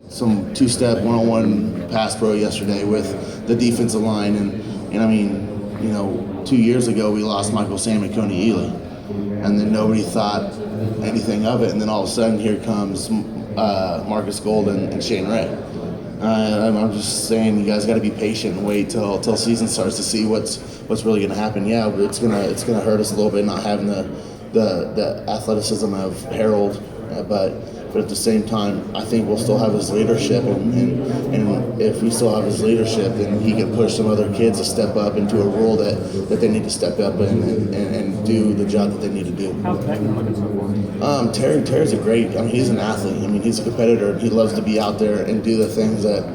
some two-step one-on-one pass pro yesterday with the defensive line, and I mean, 2 years ago we lost Michael Sam and Coney Ely, and then nobody thought anything of it, and then all of a sudden here comes Marcus Golden and Shane Ray. I'm just saying, you guys got to be patient and wait till season starts to see what's really going to happen. Yeah, it's gonna hurt us a little bit not having the athleticism of Harold, but at the same time, I think we'll still have his leadership, and if we still have his leadership, then he can push some other kids to step up into a role that they need to step up and do the job that they need to do. How's Beckman looking so far? Terry's a great. He's an athlete. He's a competitor, and he loves to be out there and do the things that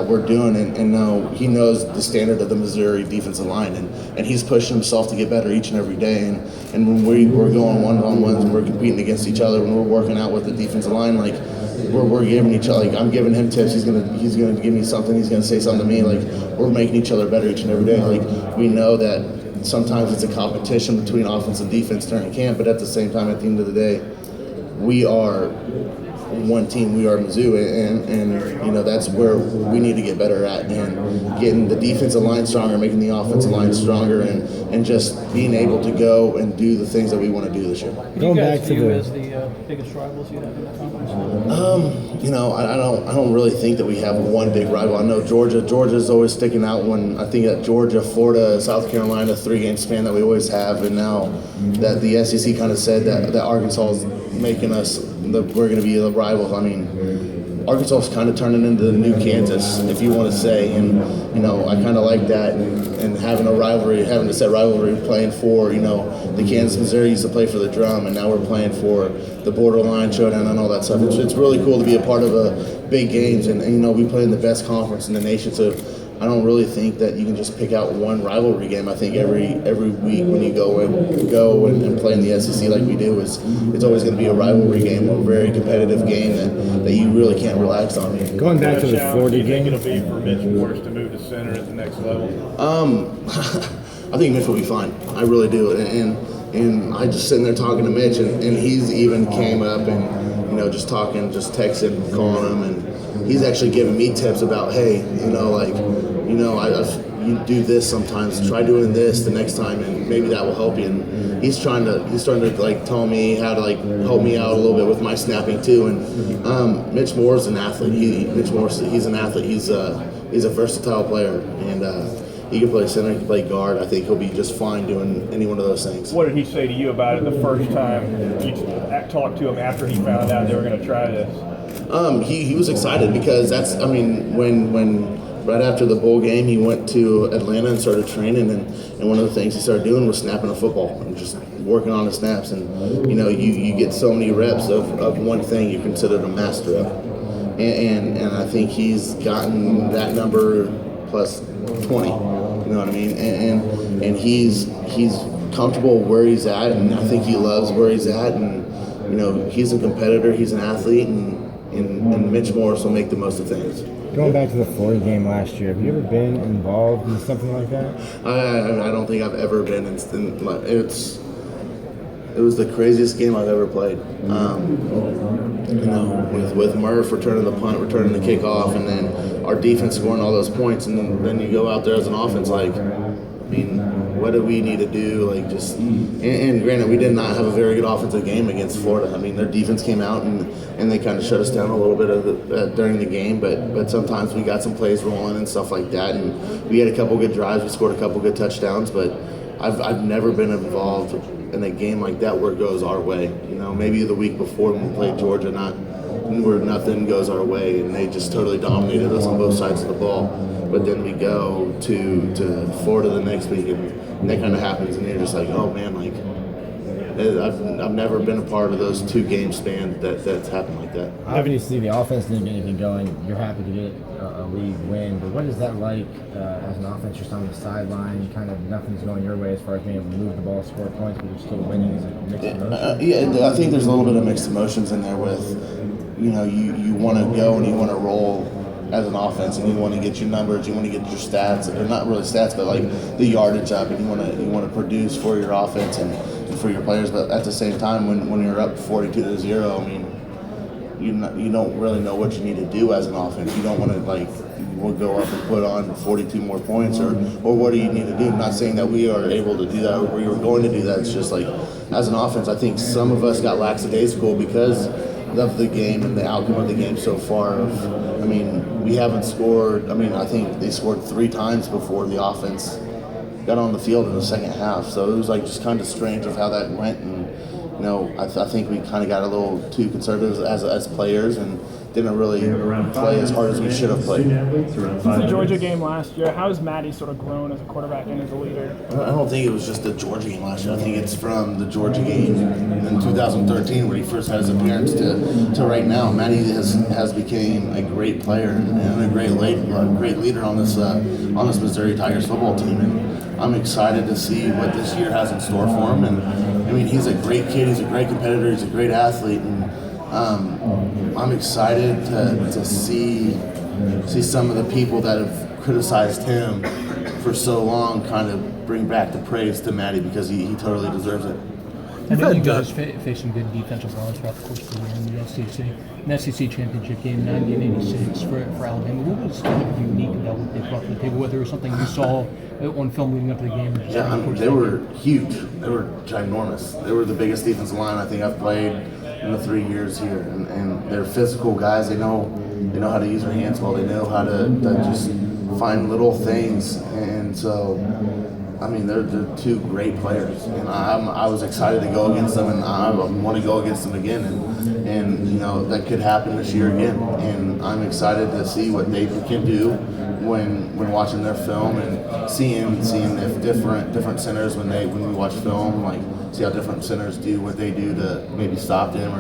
we're doing, and now he knows the standard of the Missouri defensive line, and he's pushing himself to get better each and every day, and when we're going one-on-ones and we're competing against each other, when we're working out with the defensive line, like we're giving each other, like I'm giving him tips, he's gonna give me something, he's gonna say something to me, like we're making each other better each and every day. Like we know that sometimes it's a competition between offense and defense during camp, but at the same time, at the end of the day, we are one team. We are Mizzou, and that's where we need to get better at, and getting the defensive line stronger, making the offensive line stronger, and just being able to go and do the things that we want to do this year. Do you guys view as the biggest rivals you have in the conference? I don't really think that we have one big rival. I know Georgia's always sticking out. When I think that Georgia, Florida, South Carolina, 3-game span that we always have, and now that the SEC kind of said that Arkansas is making us we're going to be the rivals. Arkansas is kind of turning into the new Kansas, if you want to say, and I kind of like that, and having a rivalry, having a set rivalry, playing for the Kansas Missouri used to play for the drum, and now we're playing for the borderline showdown and all that stuff. It's really cool to be a part of big games, and we play in the best conference in the nation, so I don't really think that you can just pick out one rivalry game. I think every week when you go and play in the SEC like we do, it's always going to be a rivalry game, a very competitive game that you really can't relax on. Going back to the Florida game, game, it'll be for Mitch Morris to move to center at the next level. I think Mitch will be fine. I really do, and I just sitting there talking to Mitch, and he's even came up and just talking, just texting, calling him, and he's actually giving me tips about, hey, you do this sometimes. Try doing this the next time, and maybe that will help you. And he's starting to like tell me how to like help me out a little bit with my snapping too. And Mitch Moore's an athlete. He's an athlete. He's a versatile player, and he can play center, he can play guard. I think he'll be just fine doing any one of those things. What did he say to you about it the first time you talked to him after he found out they were going to try this? He was excited because when right after the bowl game, he went to Atlanta and started training, and one of the things he started doing was snapping a football and just working on the snaps. And you get so many reps of one thing, you're considered a master of. And I think he's gotten that number plus 20. You know what I mean? And he's comfortable where he's at, and I think he loves where he's at. And he's a competitor, he's an athlete, and Mitch Morris will make the most of things. going back to the Florida game last year, have you ever been involved in something like that? I don't think I've ever been in it was the craziest game I've ever played. With Murph returning the punt, returning the kickoff, and then our defense scoring all those points, and then you go out there as an offense, what do we need to do? And granted, we did not have a very good offensive game against Florida. Their defense came out and they kind of shut us down a little bit during the game, but sometimes we got some plays rolling and stuff like that, and we had a couple good drives. We scored a couple good touchdowns, but I've never been involved in a game like that where it goes our way. Maybe the week before when we played Georgia, where nothing goes our way, and they just totally dominated us on both sides of the ball. But then we go to Florida the next week, and that kind of happens, and you're just like, oh man, I've never been a part of those 2 game spans that's happened like that. Obviously, the offense didn't get anything going. You're happy to get a league win, but what is that like as an offense? You're on the sideline, nothing's going your way as far as being able to move the ball, score points, but you're still winning. Is it mixed emotions? I think there's a little bit of mixed emotions in there with, you want to go and you want to roll as an offense, and you want to get your numbers, you want to get your stats, or not really stats, but the yardage up, and you want to produce for your offense and for your players. But at the same time, when you're up 42-0, you don't really know what you need to do as an offense. You don't want to we'll go up and put on 42 more points, or what do you need to do? I'm not saying that we are able to do that or we were going to do that. It's just as an offense, I think some of us got lackadaisical because of the game and the outcome of the game so far. I mean, we haven't scored. I mean, I think they scored 3 times before the offense got on the field in the second half. So it was just kind of strange of how that went. And I think we kind of got a little too conservative as players and didn't really play as hard as we should have played. Since the Georgia game last year, how has Matty sort of grown as a quarterback and as a leader? I don't think it was just the Georgia game last year. I think it's from the Georgia game in 2013 where he first had his appearance to right now. Matty has become a great player and a great leader on this Missouri Tigers football team. And I'm excited to see what this year has in store for him. And I mean, he's a great kid. He's a great competitor. He's a great athlete. And I'm excited to see some of the people that have criticized him for so long kind of bring back the praise to Matty because he totally deserves it. I know you guys faced some good defensive lines throughout the course of the year in the SEC. An SEC championship game, 1986 for Alabama. What was kind of unique about what they brought to the table? Whether it was something you saw on film leading up to the game? Yeah, I mean, they were huge. They were ginormous. They were the biggest defensive line I think I've played in the 3 years here. And they're physical guys. They know how to use their hands well. They know how to just find little things. And so, I mean, they're 2 great players, and I was excited to go against them, and I want to go against them again, and that could happen this year again, and I'm excited to see what they can do when watching their film and seeing if different centers when we watch film, see how different centers do what they do to maybe stop them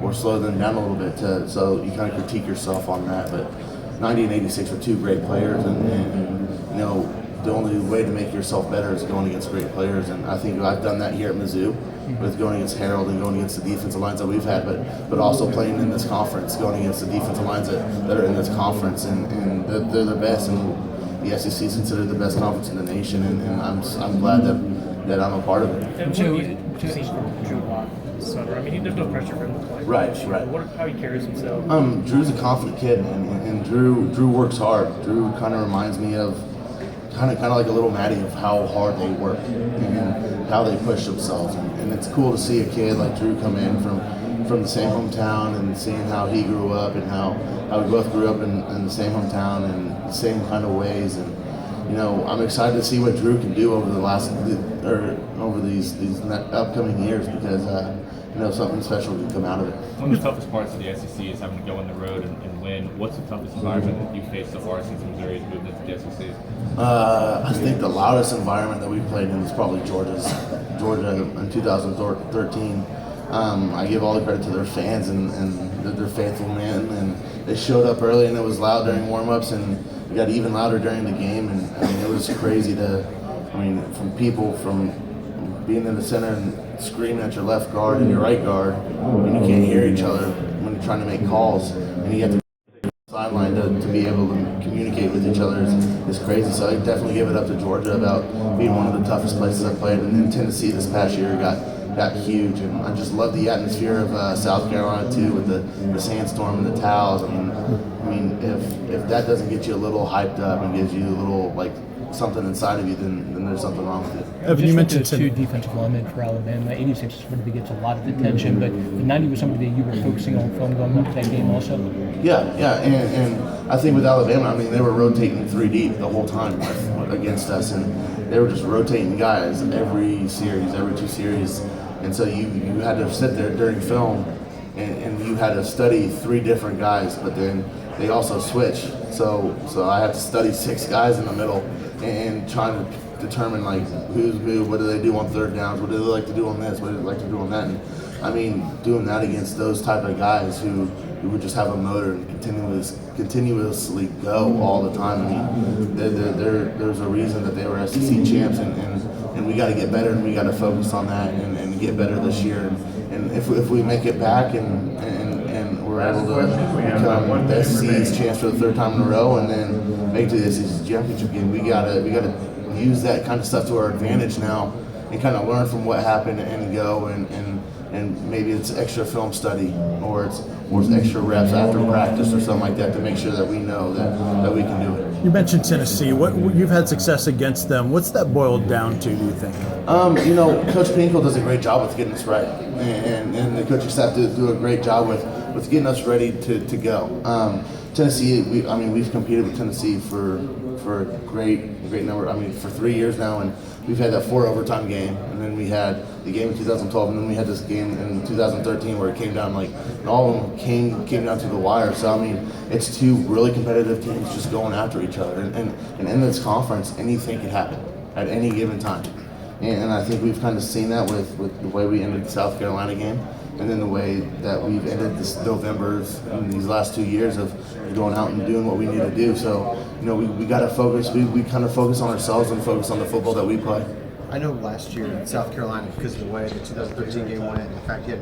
or slow them down a little bit. So you kind of critique yourself on that, but 90 and 86 were 2 great players, and the only way to make yourself better is going against great players, and I think I've done that here at Mizzou with going against Harold and going against the defensive lines that we've had, but also playing in this conference, going against the defensive lines that are in this conference, and they're the best, and the SEC is considered the best conference in the nation, and I'm glad that I'm a part of it. And what do you see from Drew Lock, Sutter? I mean, there's no pressure for him to play. Right. How he carries himself. Drew's a confident kid, and Drew works hard. Drew kind of reminds me of kind of like a little Matty of how hard they work and how they push themselves. And it's cool to see a kid like Drew come in from the same hometown and seeing how he grew up and how we both grew up in the same hometown and the same kind of ways. And I'm excited to see what Drew can do over over these upcoming years because something special can come out of it. One of the toughest parts of the SEC is having to go on the road and win. What's the toughest environment that you faced so far since Missouri's moved into the SEC? I think the loudest environment that we played in is probably Georgia in 2013. I give all the credit to their fans and they're faithful men, and they showed up early and it was loud during warm-ups and it got even louder during the game, and I mean it was crazy from people from being in the center and screaming at your left guard and your right guard when you can't hear each other when you're trying to make calls, and you have to sideline to be able to communicate with each other is crazy. So I definitely give it up to Georgia about being one of the toughest places I played, and then Tennessee this past year got huge, and I just love the atmosphere of South Carolina too with the sandstorm and the towels. I mean if that doesn't get you a little hyped up and gives you a little something inside of you, then there's something wrong with it. Evan, you mentioned 2 defensive linemen for Alabama. 86 is somebody that gets a lot of attention, but the 90 was somebody that you were focusing on film going into that game also. Yeah, and I think with Alabama, I mean they were rotating 3 deep the whole time against us, and they were just rotating guys every 2 series, and so you had to sit there during film and you had to study 3 different guys, but then they also switch. So I had to study 6 guys in the middle and trying to determine who's who, what do they do on third downs, what do they like to do on this, what do they like to do on that. And I mean, doing that against those type of guys who would just have a motor and continuously go all the time. I mean, there's a reason that they were SEC champs, and we got to get better, and we got to focus on that and get better this year. And if we make it back and we're able to become the SEC's chance for the 3rd time in a row, and then make it to the SEC championship game, we gotta use that kind of stuff to our advantage now, and kind of learn from what happened and go and maybe it's extra film study, or or extra reps after practice or something like that to make sure that we know that we can do it. You mentioned Tennessee. What you've had success against them. What's that boiled down to, do you think? Coach Pinkel does a great job with getting us ready, and the coaching staff do a great job with getting us ready to go. Tennessee, we've competed with Tennessee for a great number. For 3 years now, and we've had that 4 overtime game, and then we had the game in 2012, and then we had this game in 2013 where it came down and all of them came down to the wire. So it's 2 really competitive teams just going after each other, and in this conference, anything could happen at any given time. And I think we've kind of seen that with the way we ended the South Carolina game, and then the way that we've ended this November's in these last 2 years of going out and doing what we need to do. So, we got to focus. We kind of focus on ourselves and focus on the football that we play. I know last year in South Carolina, because of the way the 2013 game went, in fact, you had